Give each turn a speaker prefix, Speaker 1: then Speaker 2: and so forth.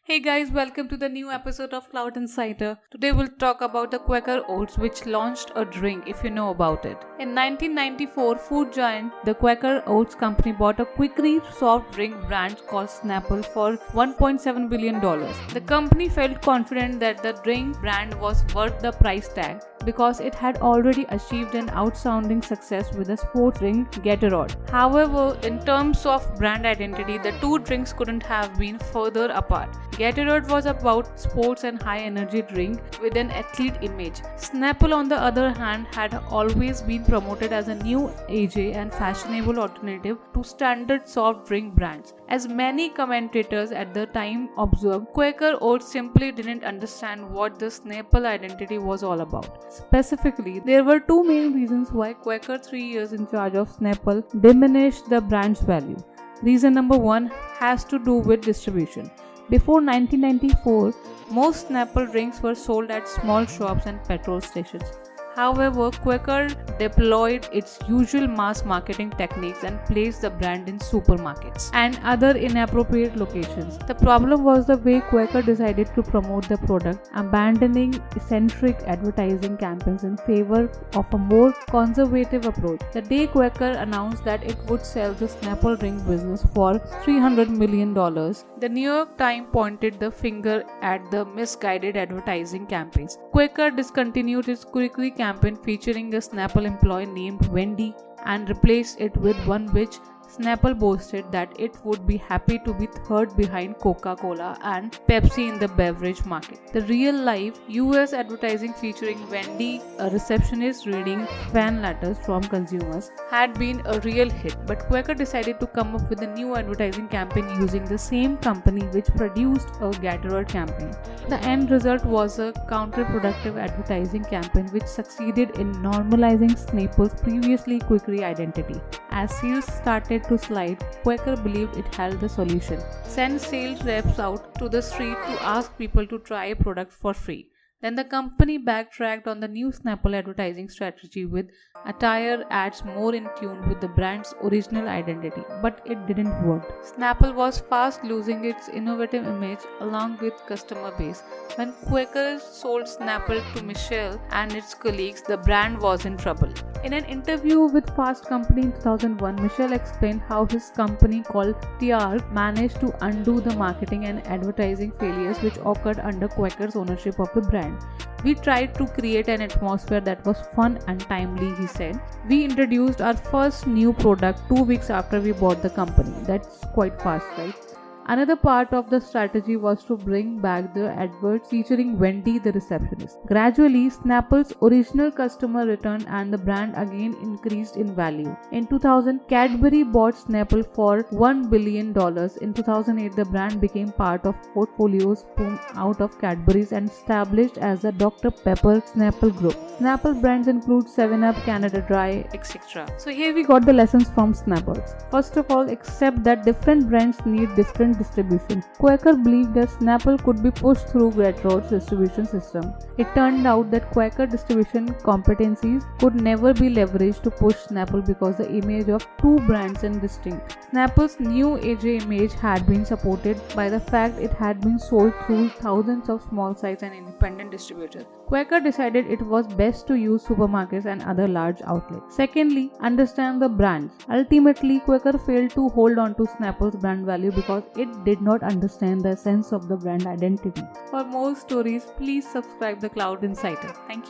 Speaker 1: Hey guys, welcome to the new episode of Clout Insider. Today we'll talk about the Quaker Oats, which launched a drink if you know about it. In 1994, food giant the Quaker Oats Company bought a quickery soft drink brand called Snapple for $1.7 billion. The company felt confident that the drink brand was worth the price tag because it had already achieved an astounding success with the sports drink Gatorade. However, in terms of brand identity, the two drinks couldn't have been further apart. Gatorade was about sports and high energy drink with an athlete image. Snapple, on the other hand, had always been promoted as a new Agey and fashionable alternative to standard soft drink brands. As many commentators at the time observed, Quaker Oats simply didn't understand what the Snapple identity was all about. Specifically, there were two main reasons why Quaker, 3 years in charge of Snapple, diminished the brand's value. Reason number one has to do with distribution. Before 1994, most Snapple drinks were sold at small shops and petrol stations. However, Quaker deployed its usual mass marketing techniques and placed the brand in supermarkets and other inappropriate locations. The problem was the way Quaker decided to promote the product, abandoning eccentric advertising campaigns in favor of a more conservative approach. The day Quaker announced that it would sell the Snapple drink business for $300 million, the New York Times pointed the finger at the misguided advertising campaigns. Quaker discontinued its quickery campaign featuring a Snapple employee named Wendy and replaced it with one which Snapple boasted that it would be happy to be third behind Coca-Cola and Pepsi in the beverage market. The real-life US advertising featuring Wendy, a receptionist reading fan letters from consumers, had been a real hit, but Quaker decided to come up with a new advertising campaign using the same company which produced a Gatorade campaign. The end result was a counterproductive advertising campaign which succeeded in normalizing Snapple's previously quickery identity. As sales started to slide, Quaker believed it held the solution. Send sales reps out to the street to ask people to try a product for free. Then the company backtracked on the new Snapple advertising strategy with attire ads more in tune with the brand's original identity, but it didn't work. Snapple was fast losing its innovative image along with customer base. When Quaker sold Snapple to Michelle and its colleagues, the brand was in trouble. In an interview with Fast Company in 2001, Michelle explained how his company called TR managed to undo the marketing and advertising failures which occurred under Quaker's ownership of the brand. We tried to create an atmosphere that was fun and timely, he said. We introduced our first new product 2 weeks after we bought the company. That's quite fast, right? Another part of the strategy was to bring back the adverts featuring Wendy the receptionist. Gradually, Snapple's original customer returned and the brand again increased in value. In 2000, Cadbury bought Snapple for $1 billion. In 2008, the brand became part of portfolios spun out of Cadbury's and established as the Dr. Pepper Snapple Group. Snapple brands include 7up, Canada Dry, etc. So here we got the lessons from Snapples. First of all, accept that different brands need different distribution. Quaker believed that Snapple could be pushed through Gatorade's distribution system. It turned out that Quaker distribution competencies could never be leveraged to push Snapple because the image of two brands is distinct. Snapple's new AJ image had been supported by the fact it had been sold through thousands of small sites and independent distributors. Quaker decided it was best to use supermarkets and other large outlets. Secondly, understand the brands. Ultimately, Quaker failed to hold on to Snapple's brand value because it did not understand the essence of the brand identity. For more stories, please subscribe the Clout Insider. Thank you.